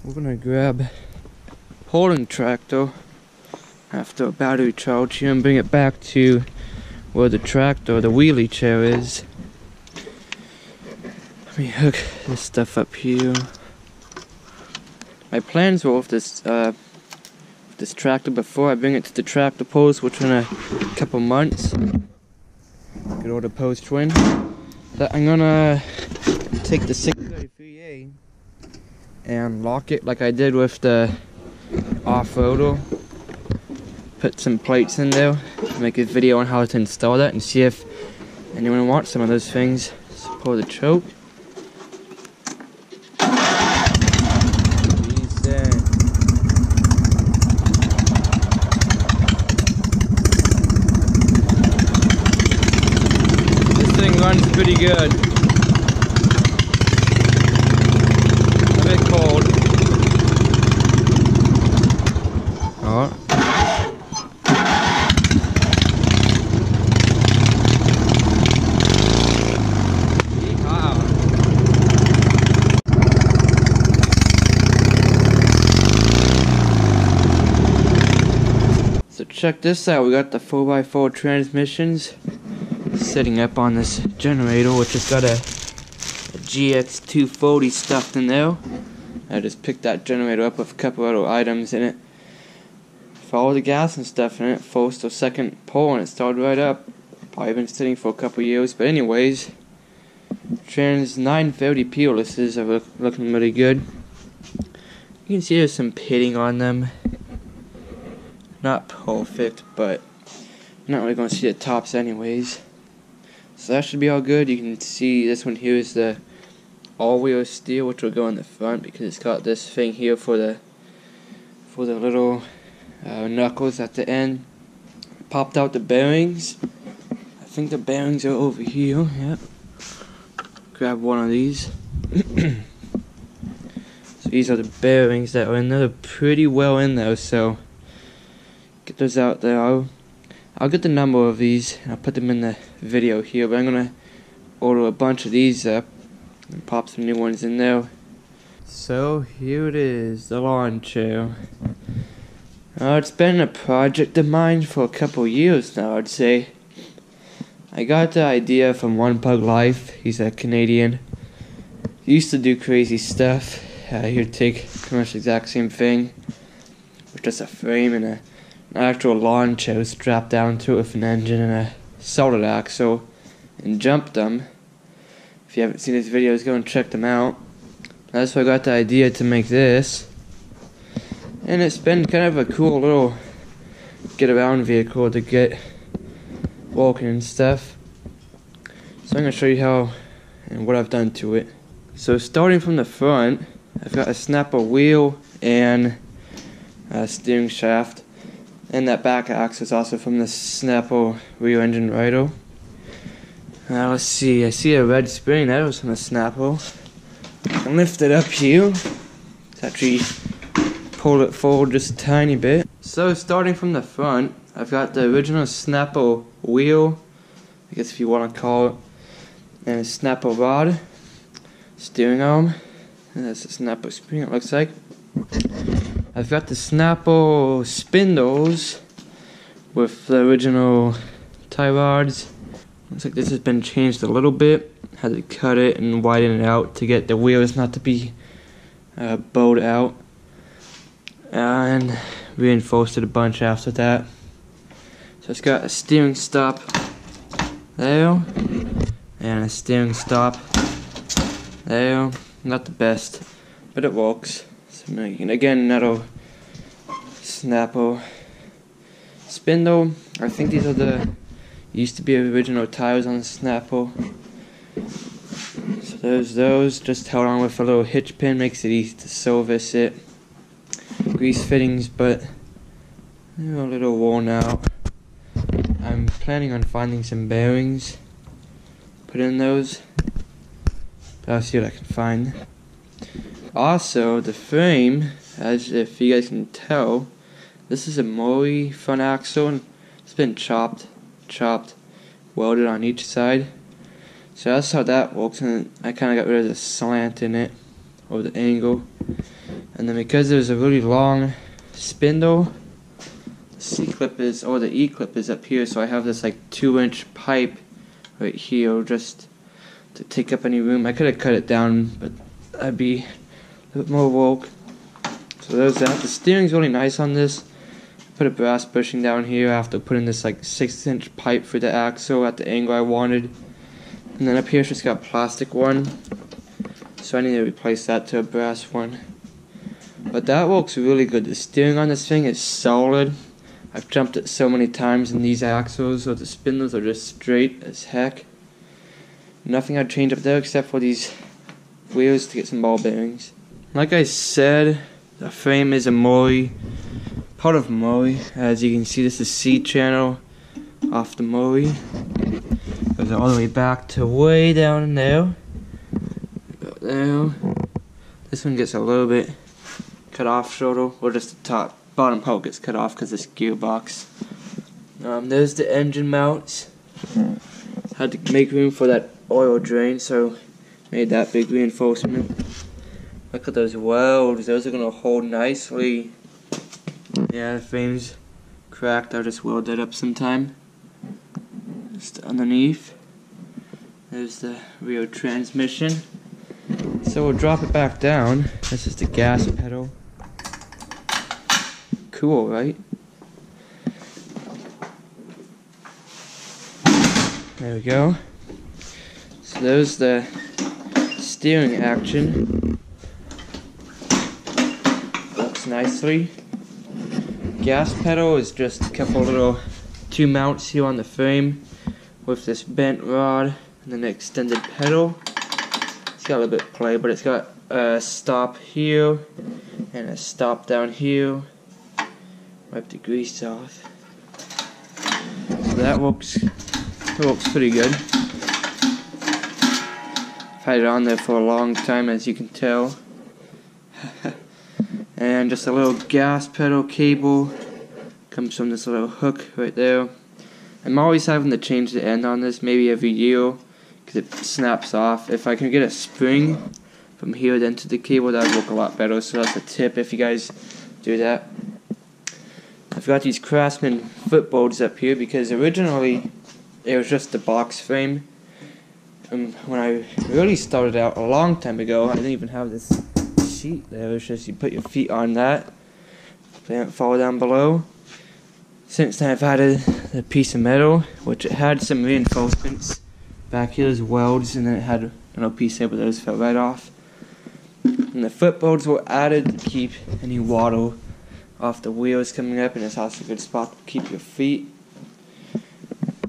we're gonna grab holding tractor after a battery charge here and bring it back to where the tractor, the wheelie chair is. Let me hook this stuff up here. My plans were with this tractor before I bring it to the tractor post, which in a couple months. Good old post twin. That I'm gonna take the 633A and lock it like I did with the Offroad. Put some plates in there, make a video on how to install that and see if anyone wants some of those things. So pull the choke. This thing runs pretty good. A bit cold. Alright. So check this out, we got the 4x4 transmissions sitting up on this generator, which has got a GX240 stuffed in there. I just picked that generator up with a couple other items in it. Follow the gas and stuff in it, first or second pull, and it started right up. Probably been sitting for a couple years, but anyways, trans 930 peerlesses are looking really good. You can see there's some pitting on them. Not perfect, but you're not really going to see the tops anyways. So that should be all good. You can see this one here is the all-wheel steel, which will go in the front because it's got this thing here for the little knuckles at the end. Popped out the bearings. I think the bearings are over here. Yep. Grab one of these. So these are the bearings that are in there. They're pretty well in there, so get those out there. I'll get the number of these and I'll put them in the video here, but I'm gonna order a bunch of these up and pop some new ones in there. So here it is, the lawn chair. It's been a project of mine for a couple years now, I'd say. I got the idea from One Pug Life. He's a Canadian. He used to do crazy stuff. He'd take pretty much the exact same thing with just a frame and an actual lawn chair strapped down to it with an engine and a solid axle and jump them. If you haven't seen his videos, go and check them out. That's why I got the idea to make this. And it's been kind of a cool little get around vehicle to get walking and stuff. So I'm going to show you how and what I've done to it. So starting from the front, I've got a snapper wheel and a steering shaft. And that back axle is also from the snapper rear engine rider. Now let's see, I see a red spring, that was from the snapper. I can lift it up here. Let's actually pull it forward just a tiny bit. So starting from the front, I've got the original snapper wheel, I guess if you want to call it, and a snapper rod, steering arm, and that's the snapper spring it looks like. I've got the snapper spindles with the original tie rods. Looks like this has been changed a little bit. Had to cut it and widen it out to get the wheels not to be bowed out. And reinforced it a bunch after that. So it's got a steering stop there and a steering stop there. Not the best, but it works. So again, another snapper spindle. I think these are the used to be original tires on the snapper. So there's those, just held on with a little hitch pin, makes it easy to service it. Grease fittings, but they're a little worn out. I'm planning on finding some bearings, put in those, but I'll see what I can find. Also, the frame, as if you guys can tell, this is a Motorized front axle and it's been chopped, welded on each side. So that's how that works, and I kind of got rid of the slant in it, or the angle. And then because there's a really long spindle, the C-clip is, or the E-clip is up here, so I have this like 2-inch pipe right here just to take up any room. I could have cut it down, but I'd be a bit more woke. So there's that. The steering's really nice on this. Put a brass bushing down here after putting this like 6-inch pipe for the axle at the angle I wanted. And then up here it's just got a plastic one, so I need to replace that to a brass one. But that works really good. The steering on this thing is solid. I've jumped it so many times, and these axles or the spindles are just straight as heck. Nothing I'd change up there except for these wheels to get some ball bearings. Like I said, the frame is a Motorized, part of Motorized. As you can see, this is C channel off the Motorized. Goes all the way back to way down there. About there. This one gets a little bit cut off shorter, or just the bottom part gets cut off because this gearbox. There's the engine mounts. Had to make room for that oil drain, so made that big reinforcement. Look at those welds, those are gonna hold nicely. Yeah, the frame's cracked, I'll just weld that up sometime. Just underneath. There's the rear transmission. So we'll drop it back down. This is the gas pedal. Cool, right? There we go. So there's the steering action. Works nicely. Gas pedal is just a couple little 2 mounts here on the frame with this bent rod and then an extended pedal. It's got a little bit of play, but it's got a stop here and a stop down here. Wipe the grease off. So that works pretty good. I've had it on there for a long time, as you can tell. And just a little gas pedal cable comes from this little hook right there. I'm always having to change the end on this, maybe every year, because it snaps off. If I can get a spring from here then to the cable, that would work a lot better. So that's a tip if you guys do that. I've got these Craftsman footboards up here because originally it was just the box frame. And when I really started out a long time ago, I didn't even have this sheet there. It's just you put your feet on that, they don't fall down below. Since then I've added a piece of metal, which it had some reinforcements back here, there's welds, and then it had another piece there, but those fell right off. And the footboards were added to keep any water off the wheels coming up, and it's also a good spot to keep your feet.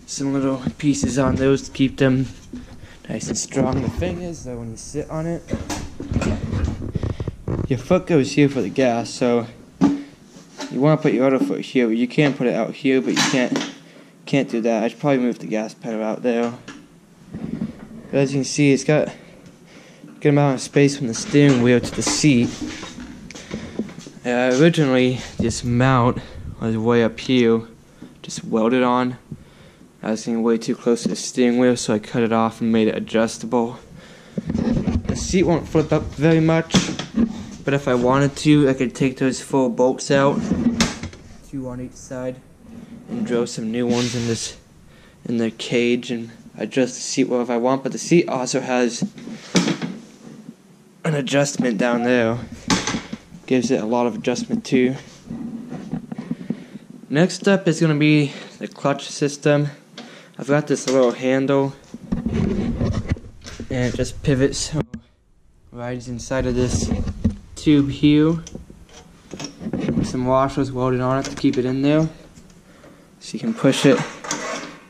Some little pieces on those to keep them nice and strong. The thing is that when you sit on it, your foot goes here for the gas, so you want to put your other foot here. You can put it out here, but you can't do that. I should probably move the gas pedal out there. But as you can see, it's got a good amount of space from the steering wheel to the seat. Originally, this mount was way up here, just welded on. I was getting way too close to the steering wheel, so I cut it off and made it adjustable. The seat won't flip up very much, but if I wanted to, I could take those 4 bolts out, 2 on each side, and drill some new ones in the cage and adjust the seat wherever I want. But the seat also has an adjustment down there. Gives it a lot of adjustment too. Next up is going to be the clutch system. I've got this little handle, and it just pivots, rides inside of this tube here. Some washers welded on it to keep it in there, so you can push it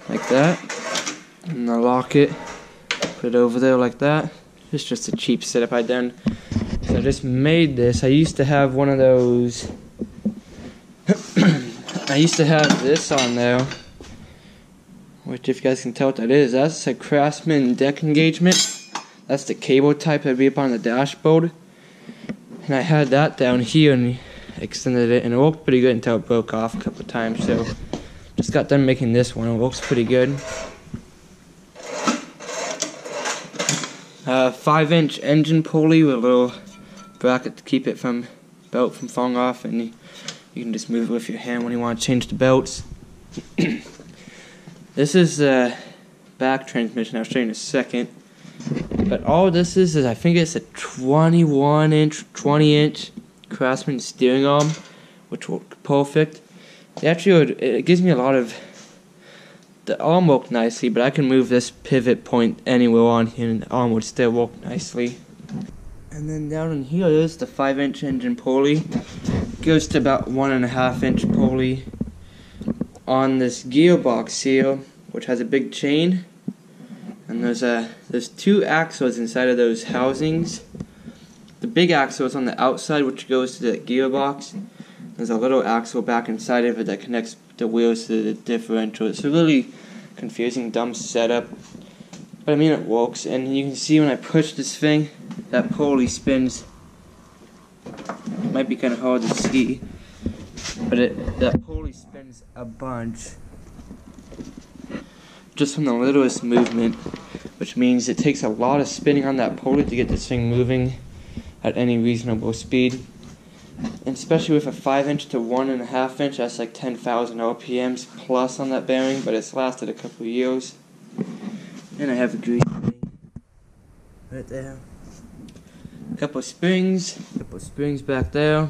like that, and I'll lock it, put it over there like that. It's just a cheap setup I done. So I just made this. I used to have one of those. I used to have this on there, which, if you guys can tell what that is, that's a Craftsman deck engagement. That's the cable type that'd be up on the dashboard. And I had that down here and extended it, and it worked pretty good until it broke off a couple of times. So just got done making this one. It works pretty good. 5-inch engine pulley with a little bracket to keep it from belt from falling off, and you can just move it with your hand when you want to change the belts. This is the back transmission. I'll show you in a second. But all this is I think it's a 20-inch Craftsman steering arm, which will work perfect. It gives me a lot of. The arm worked nicely, but I can move this pivot point anywhere on here, and the arm would still work nicely. And then down in here is the 5-inch engine pulley. Goes to about 1.5-inch pulley on this gearbox here, which has a big chain. And there's 2 axles inside of those housings. The big axle is on the outside, which goes to the gearbox. There's a little axle back inside of it that connects the wheels to the differential. It's a really confusing, dumb setup, but I mean it works. And you can see when I push this thing, that pulley spins. It might be kind of hard to see, but that pulley spins a bunch just from the littlest movement, which means it takes a lot of spinning on that pulley to get this thing moving at any reasonable speed. And especially with a 5-inch to 1.5-inch, that's like 10,000 RPMs plus on that bearing, but it's lasted a couple of years. And I have a green right there. A couple of springs back there.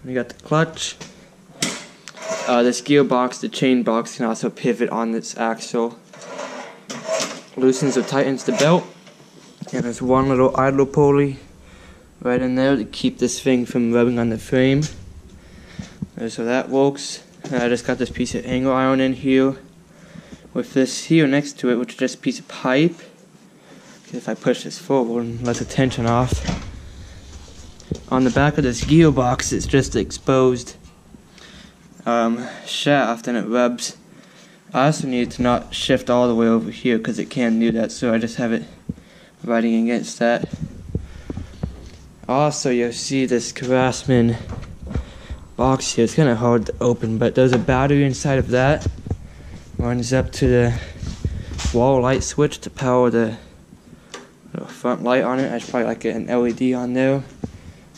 We got the clutch. This gearbox, the chain box, can also pivot on this axle. Loosens or tightens the belt. And there's one little idler pulley right in there to keep this thing from rubbing on the frame. So that works. I just got this piece of angle iron in here with this here next to it, which is just a piece of pipe. If I push this forward and let the tension off. On the back of this gearbox, it's just exposed shaft, and it rubs. I also need to not shift all the way over here because it can do that, so I just have it riding against that. Also, you'll see this Craftsman box here. It's kind of hard to open, but there's a battery inside of that. Runs up to the wall light switch to power the front light on it. I should probably like get an LED on there.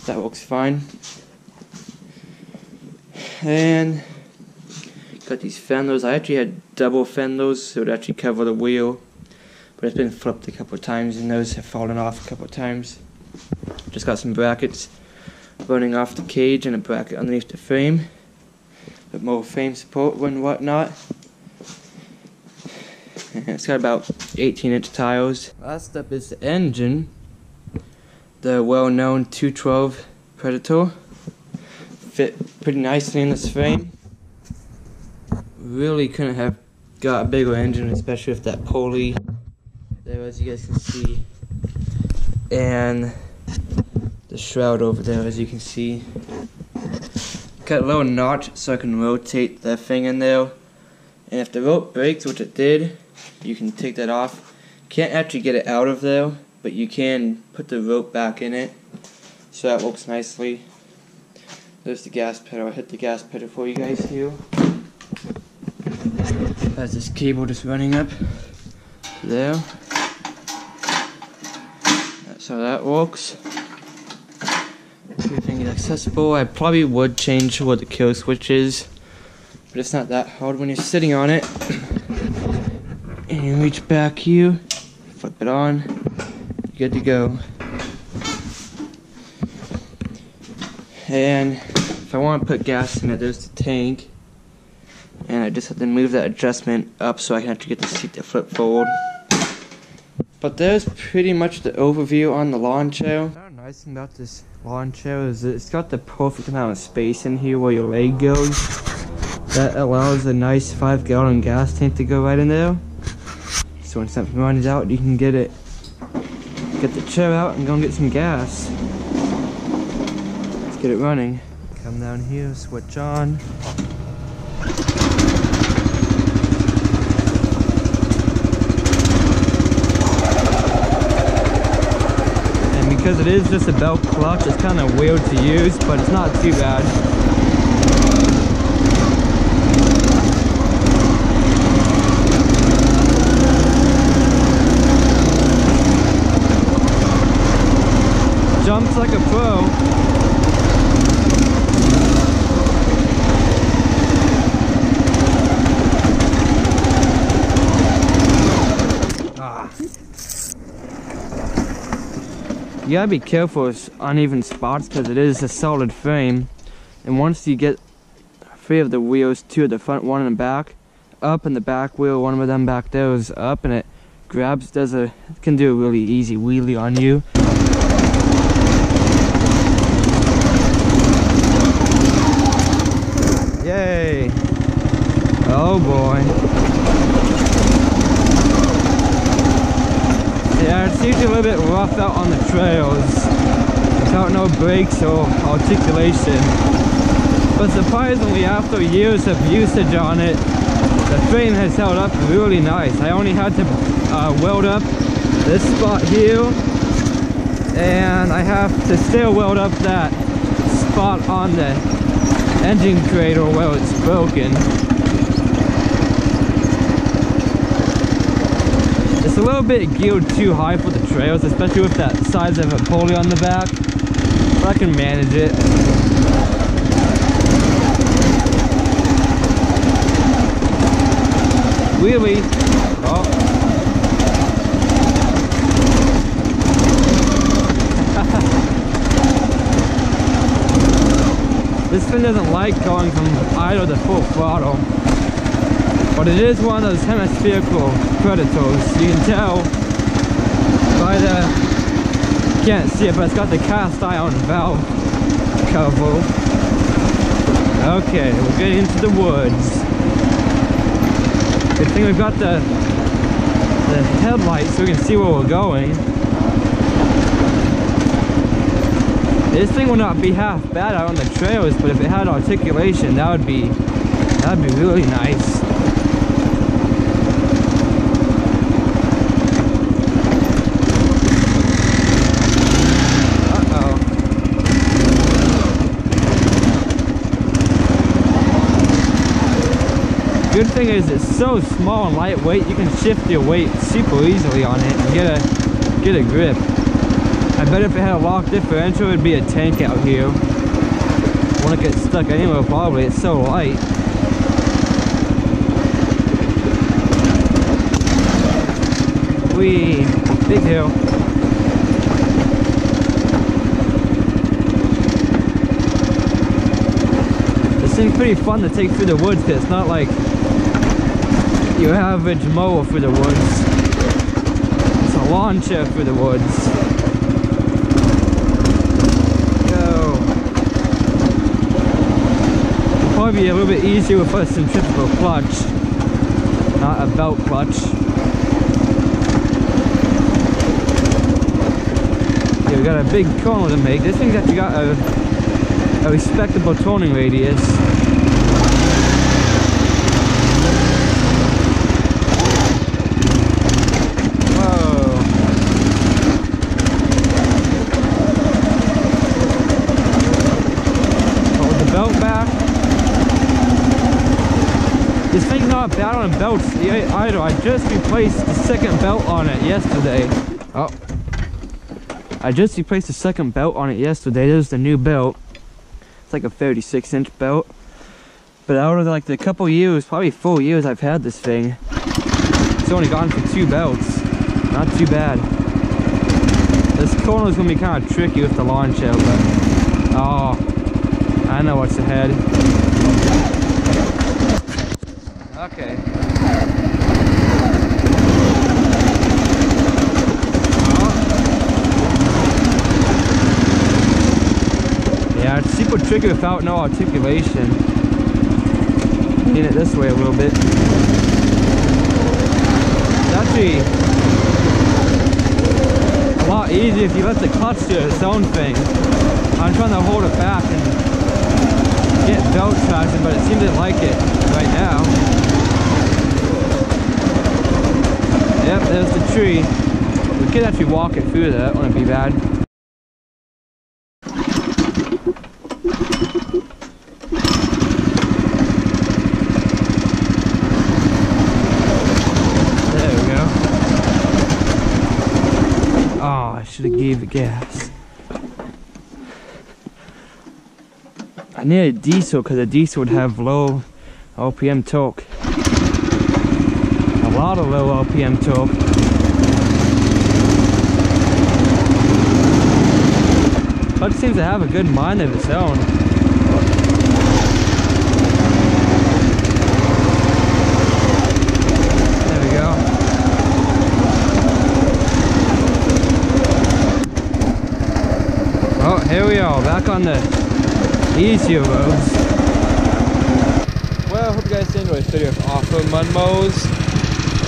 That works fine. And got these fenders. I actually had double fenders, so it would actually cover the wheel, but it's been flipped a couple of times, and those have fallen off a couple of times. Just got some brackets running off the cage and a bracket underneath the frame, but more frame support and whatnot. And it's got about 18-inch tires. Last up is the engine. The well-known 212 Predator. Fit pretty nicely in this frame. Really couldn't have got a bigger engine, especially with that pulley there, as you guys can see, and the shroud over there, as you can see. Got a little notch so I can rotate that thing in there, and if the rope breaks, which it did, you can take that off. Can't actually get it out of there, but you can put the rope back in it, so that works nicely. There's the gas pedal. I hit the gas pedal for you guys here. Has this cable just running up there. That's how that works. Everything is accessible. I probably would change where the kill switch is, but it's not that hard when you're sitting on it. And you reach back here, flip it on, you're good to go. And if I want to put gas in it, there's the tank. And I just have to move that adjustment up so I can actually get the seat to flip forward. But there's pretty much the overview on the lawn chair. The nice thing about this lawn chair is that it's got the perfect amount of space in here where your leg goes. That allows a nice 5-gallon gas tank to go right in there. So when something runs out, you can get the chair out and go and get some gas. Let's get it running. Come down here, switch on. And because it is just a belt clutch, it's kind of weird to use, but it's not too bad. Jumps like a pro. gotta be careful with uneven spots because it is a solid frame. And once you get 3 of the wheels, 2 at the front, 1 in the back, up, and the back wheel, 1 of them back there is up, and it grabs, can do a really easy wheelie on you. Yay! Oh boy. Yeah, it's usually a little bit rough out on the trails without no brakes or articulation. But surprisingly, after years of usage on it, the frame has held up really nice. I only had to weld up this spot here, and I have to still weld up that spot on the engine cradle where it's broken. It's a little bit geared too high for the trails, especially with that size of a pulley on the back, but I can manage it. Wheelie. Oh. This thing doesn't like going from idle to full throttle, but it is one of those hemispherical predators. You can tell by you can't see it, but it's got the cast iron valve cover. Okay, we're getting into the woods. Good thing we've got the headlight so we can see where we're going. This thing will not be half bad out on the trails, but if it had articulation, that'd be really nice. Good thing is it's so small and lightweight, you can shift your weight super easily on it and get a grip. I bet if it had a lock differential, it'd be a tank out here. Wouldn't get stuck anywhere probably, it's so light. Whee! Big hill. This thing's pretty fun to take through the woods because it's not like your average mower through the woods. It's a lawn chair through the woods. Go. It'll probably be a little bit easier with a centrifugal clutch, not a belt clutch. Okay, we got a big corner to make. This thing's actually got a respectable turning radius. This thing's not bad on belts either. I just replaced the second belt on it yesterday. Oh. I just replaced the second belt on it yesterday. There's the new belt. It's like a 36-inch belt. But out of like the couple years, probably 4 years I've had this thing, it's only gone for 2 belts. Not too bad. This corner's gonna be kind of tricky with the lawn chair, but oh, I know what's ahead. Okay. Yeah, it's super tricky without no articulation. Lean it this way a little bit. It's actually a lot easier if you let the clutch do its own thing. I'm trying to hold it back and get belt traction, but it seems to like it right now. Yep, there's the tree. We could actually walk it through that, wouldn't be bad. There we go. Oh, I should have gave the gas. I need a diesel because a diesel would have low RPM torque. A lot of low RPM torque. Clutch seems to have a good mind of its own. There we go. Oh, here we are, back on the easier roads. Well, I hope you guys enjoyed this video of Offroad MudMowers.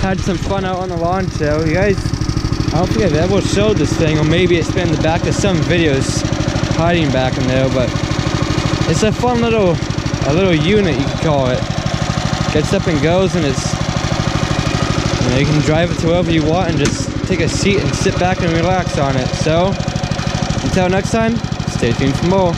Had some fun out on the lawn show. You guys, I don't think I've ever showed this thing, or maybe it's been in the back of some videos hiding back in there, but it's a fun little unit, you could call it. Gets up and goes, and it's, you know, you can drive it to wherever you want and just take a seat and sit back and relax on it. So until next time, stay tuned for more.